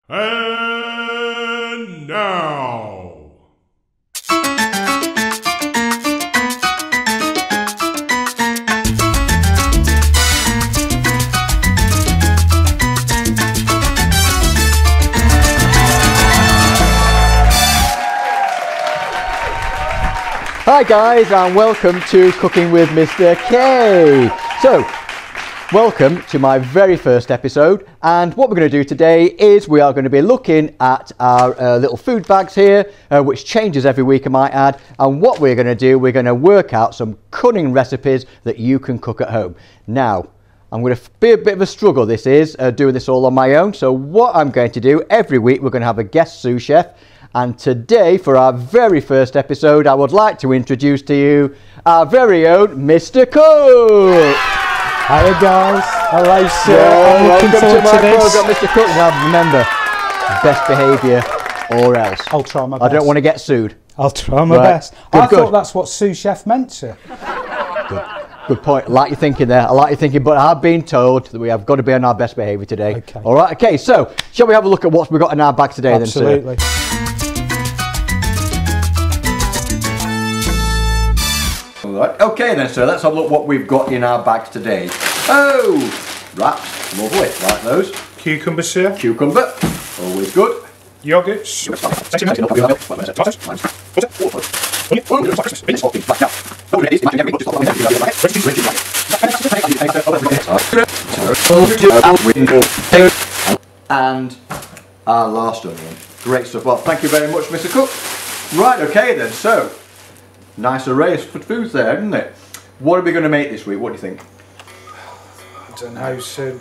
And now... Hi guys, and welcome to Cooking with Mr. K. So, welcome to my very first episode, and what we're going to do today is we are going to be looking at our little food bags here, which changes every week I might add, and what we're going to do, we're going to work out some cunning recipes that you can cook at home. Now, I'm going to be a bit of a struggle this is, doing this all on my own, so what I'm going to do, every week we're going to have a guest sous chef. And today, for our very first episode, I would like to introduce to you our very own Mr. Cook. Hiya guys, hello sir. Welcome to my programme, Mr. Cook. Now remember, best behaviour or else. I'll try my best. I don't want to get sued. I'll try my best. Good, I thought that's what sous chef meant, sir. Good point. I like your thinking there. I like your thinking, but I've been told that we have got to be on our best behaviour today. Okay. All right. Okay. So, shall we have a look at what we've got in our bag today, Absolutely. then, sir? Right. Okay then, so let's have a look what we've got in our bags today. Oh, wraps, lovely, like those. Cucumber, sir. Cucumber, always good. Yogurts. And our last onion. Great stuff. Well, thank you very much, Mr. Cook. Right, okay then, so nice array of foods there, isn't it? What are we going to make this week? What do you think? I don't know, sir.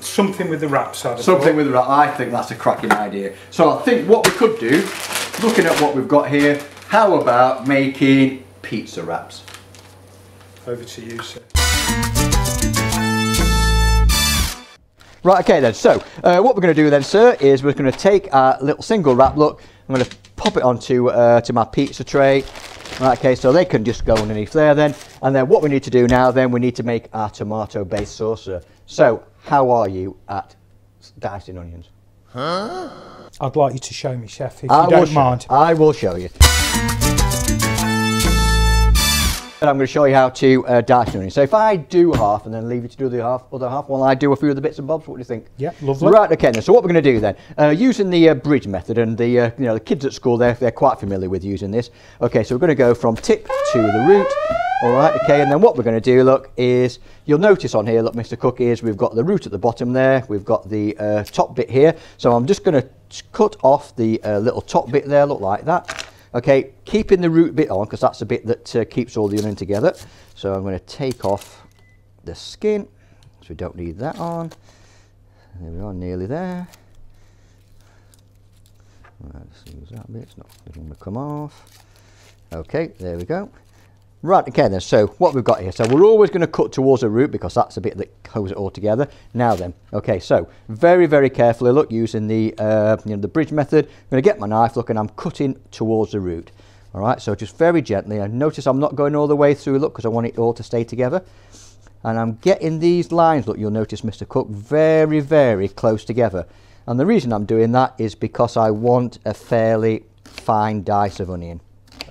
Something with the wraps. Something with the wrap. I think that's a cracking idea. So I think what we could do, looking at what we've got here, how about making pizza wraps? Over to you, sir. Right, okay then, so what we're going to do then, sir, is we're going to take our little single wrap, look, I'm going to pop it onto to my pizza tray. Right, okay, so they can just go underneath there then. And then what we need to do now then, we need to make our tomato-based sauce, sir. So, how are you at dicing onions? Huh? I'd like you to show me, chef, if you don't mind. I will show you. And I'm going to show you how to dice onions. So if I do half and then leave you to do the other half while I do a few of the bits and bobs, what do you think? Yeah, lovely. Right, okay then. So what we're going to do then, using the bridge method, and the you know, the kids at school they're quite familiar with using this. Okay, so we're going to go from tip to the root. All right, okay, and then what we're going to do, look, is you'll notice on here, look, Mr. Cook, is we've got the root at the bottom there. We've got the top bit here. So I'm just going to cut off the little top bit there, look like that. Okay, keeping the root bit on because that's the bit that keeps all the onion together. So I'm going to take off the skin, so we don't need that on. There we are, nearly there. Let's use that bit, it's not going to come off. Okay, there we go. Right, okay then, so what we've got here, so we're always going to cut towards the root because that's the bit that holds it all together. Now then, okay, so very, very carefully, look, using the you know, the bridge method, I'm going to get my knife, look, and I'm cutting towards the root. All right, so just very gently, and notice I'm not going all the way through, look, because I want it all to stay together. And I'm getting these lines, look, you'll notice, Mr. Cook, very, very close together. And the reason I'm doing that is because I want a fairly fine dice of onion.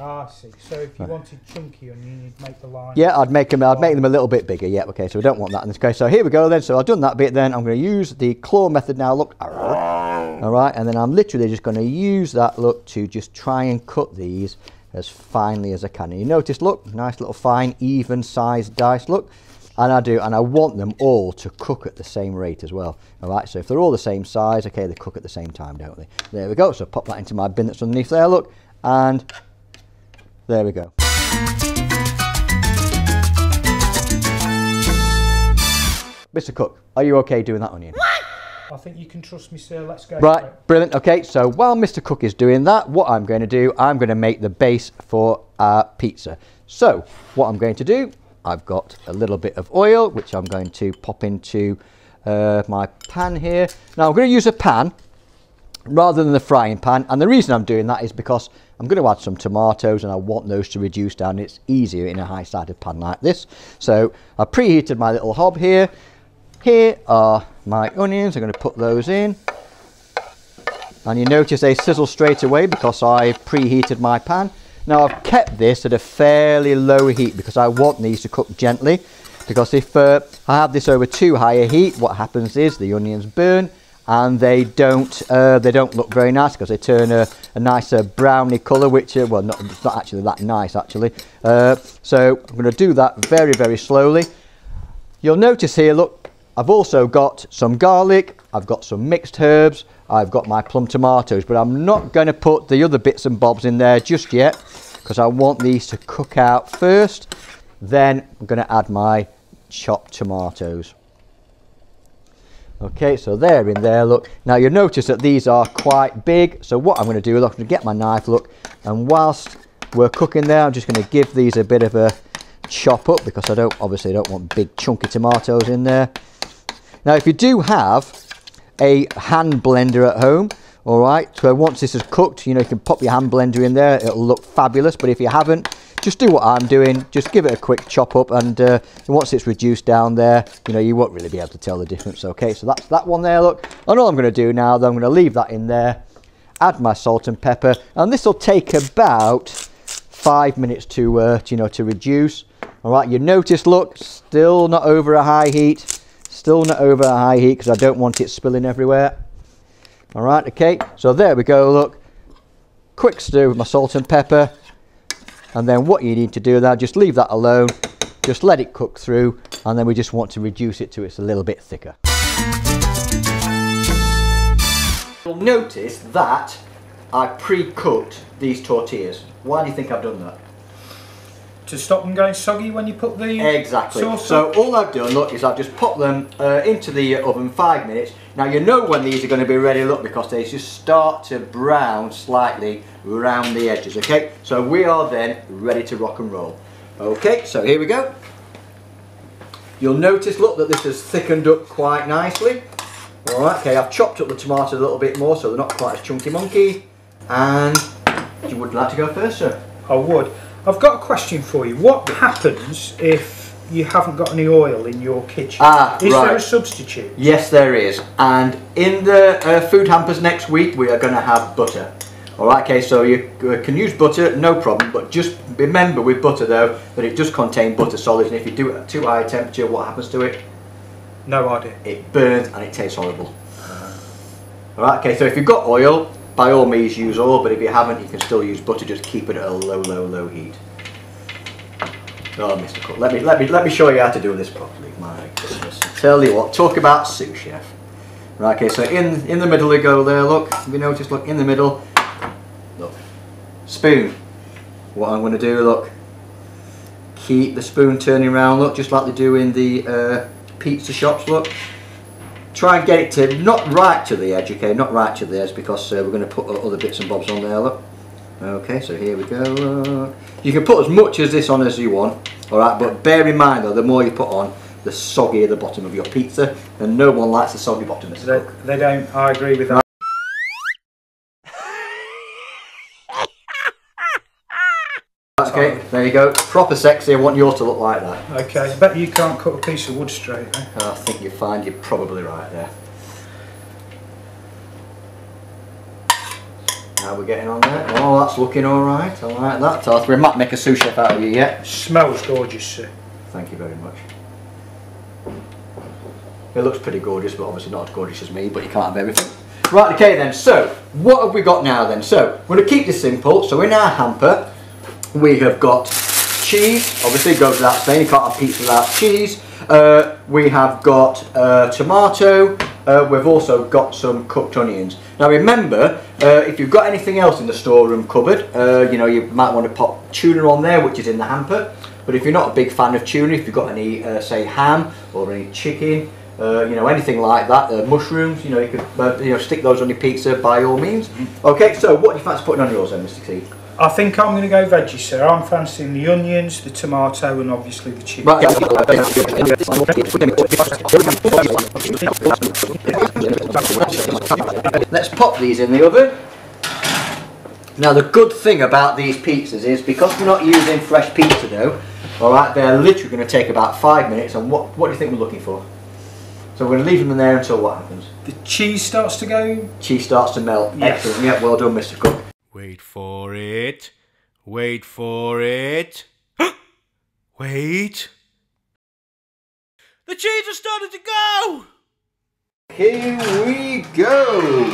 Ah, I see. So if you wanted chunky onion, you'd make the line. Yeah, I'd make them a little bit bigger. Yeah, okay, so we don't want that in this case. So here we go then. So I've done that bit then. I'm going to use the claw method now, look. All right, and then I'm literally just going to use that, look, to just try and cut these as finely as I can. And you notice, look, nice little fine, even sized dice, look. And I want them all to cook at the same rate as well. All right, so if they're all the same size, okay, they cook at the same time, don't they? There we go. So pop that into my bin that's underneath there, look, and there we go. Mr. Cook, are you okay doing that onion? I think you can trust me, sir. Let's go. Right, brilliant. Okay, so while Mr. Cook is doing that, what I'm going to do, I'm going to make the base for our pizza. So what I'm going to do, I've got a little bit of oil, which I'm going to pop into my pan here. Now I'm going to use a pan rather than the frying pan, and the reason I'm doing that is because I'm going to add some tomatoes and I want those to reduce down. It's easier in a high-sided pan like this. So I preheated my little hob here. Here are my onions. I'm going to put those in. and you notice they sizzle straight away because I preheated my pan. Now I've kept this at a fairly low heat because I want these to cook gently, because if I have this over too high a heat, what happens is the onions burn and they don't look very nice because they turn a nicer browny colour, which well, it's not actually that nice actually. So I'm going to do that very, very slowly. You'll notice here, look, I've also got some garlic, I've got some mixed herbs, I've got my plum tomatoes, but I'm not going to put the other bits and bobs in there just yet because I want these to cook out first. Then I'm going to add my chopped tomatoes. Okay, so they're in there, look. Now you'll notice that these are quite big, so what I'm going to do is I'm going to get my knife, look, and whilst we're cooking there, I'm just going to give these a bit of a chop up because I obviously don't want big chunky tomatoes in there. Now if you do have a hand blender at home, all right, so once this is cooked, you know, you can pop your hand blender in there, it'll look fabulous. But if you haven't, just do what I'm doing, just give it a quick chop up, and once it's reduced down there, you know, you won't really be able to tell the difference. Okay, so that's that one there, look. And all I'm going to do now, then I'm going to leave that in there, add my salt and pepper, and this will take about 5 minutes to you know, to reduce. All right, you notice, look, still not over a high heat, still not over a high heat because I don't want it spilling everywhere. All right, okay, so there we go, look, quick stir with my salt and pepper, and then what you need to do now, just leave that alone, just let it cook through, and then we just want to reduce it to it's a little bit thicker. You'll notice that I pre-cooked these tortillas. Why do you think I've done that? To stop them going soggy when you put the exactly sauce so on? All I've done, look, is I've just popped them into the oven 5 minutes. Now you know when these are going to be ready, look, because they just start to brown slightly around the edges. Okay, so we are then ready to rock and roll. Okay, so here we go. You'll notice, look, that this has thickened up quite nicely. Alright, okay, I've chopped up the tomatoes a little bit more so they're not quite as chunky monkey. And you would like to go first, sir? I would. I've got a question for you. What happens if you haven't got any oil in your kitchen? Is there a substitute? Yes, there is. And in the food hampers next week, we are going to have butter. Alright, okay, so you can use butter, no problem, but just remember with butter though, that it does contain butter solids, and if you do it at too high a temperature, what happens to it? No idea. It burns and it tastes horrible. Alright, okay, so if you've got oil, by all means use oil, but if you haven't, you can still use butter, just keep it at a low heat. Oh, Mr. Cook, let me show you how to do this properly. My goodness. Tell you what, talk about sous chef. Right, okay, so in the middle we go there, look, have you noticed, look, in the middle, look, spoon. What I'm going to do, look, keep the spoon turning around, look, just like they do in the pizza shops, look. Try and get it to, not right to the edge, okay, not right to the edge, because we're going to put other bits and bobs on there, look. Okay, so here we go, look. You can put as much as this on as you want, alright, but bear in mind though, the more you put on, the soggier the bottom of your pizza, and no one likes a soggy bottom. They don't, I agree with that. Okay, there you go, proper sexy. I want yours to look like that. Okay, I bet you can't cut a piece of wood straight, eh? I think you'll find you're probably right there. How we're getting on there? Oh, that's looking alright, I like that. We might make a sous chef out of you yet. Smells gorgeous, sir. Thank you very much. It looks pretty gorgeous, but obviously not as gorgeous as me, but you can't have everything. Right, okay then, so, what have we got now then? So, we're going to keep this simple. So in our hamper, we have got cheese, obviously it goes without saying, you can't have pizza without cheese. We have got tomato, we've also got some cooked onions. Now remember, if you've got anything else in the storeroom cupboard, you know, you might want to pop tuna on there, which is in the hamper. But if you're not a big fan of tuna, if you've got any, say, ham or any chicken, you know, anything like that, mushrooms, you know, you could stick those on your pizza by all means. Okay, so what do you fancy putting on yours then, Mr. T? I think I'm going to go veggie, sir. I'm fancying the onions, the tomato, and obviously the chicken. Right. Let's pop these in the oven. Now the good thing about these pizzas is, because we're not using fresh pizza dough, alright, they're literally going to take about 5 minutes. And what do you think we're looking for? So we're going to leave them in there until what happens? The cheese starts to go? Cheese starts to melt. Yes. Excellent. Yeah, well done, Mr. Cook. Wait for it. Wait for it. Wait. The cheese has started to go! Here we go!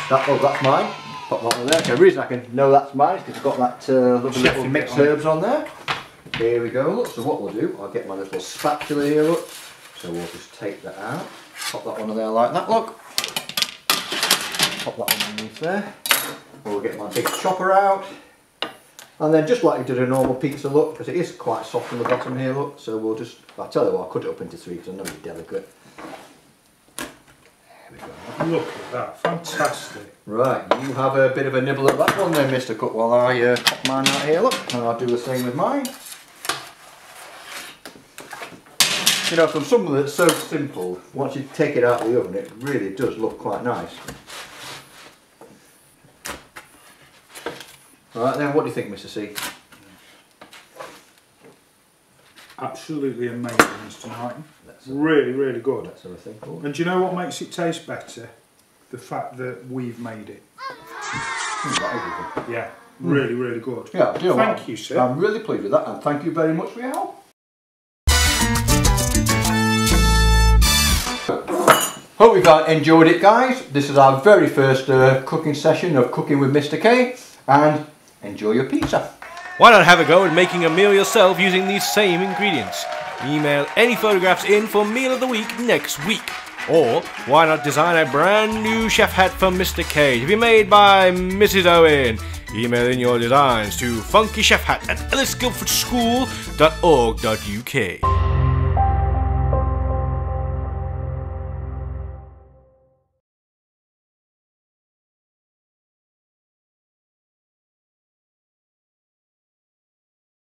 That's mine. Pop that on there. Okay, the reason I can know that's mine is because it's got that lovely little mixed herbs on there. Here we go, look. So what we'll do, I'll get my little spatula here, look. So we'll just take that out. Pop that one on there like that, look. Pop that one underneath there. We'll get my big chopper out. And then just like you did a normal pizza, look, because it is quite soft on the bottom here, look. So we'll just, I'll tell you what, I'll cut it up into 3 because I know it's delicate. There we go. Look at that, fantastic. Right, you have a bit of a nibble at that one then, Mr. Cook, while I pop mine out here, look. And I'll do the same with mine. You know, from something that's so simple, once you take it out of the oven, it really does look quite nice. Right then, what do you think, Mr. C? Absolutely amazing, Mr. Knighton. Really, really good. That's everything. And do you know what makes it taste better? The fact that we've made it. Yeah, really, really good. Yeah, thank you, sir. I'm really pleased with that, and thank you very much for your help. Hope you've enjoyed it, guys. This is our very first cooking session of Cooking with Mr. K, and enjoy your pizza. Why not have a go at making a meal yourself using these same ingredients? Email any photographs in for Meal of the Week next week. Or why not design a brand new chef hat for Mr. K to be made by Mrs. Owen? Email in your designs to funkychefhat@ellisguildfordschool.org.uk.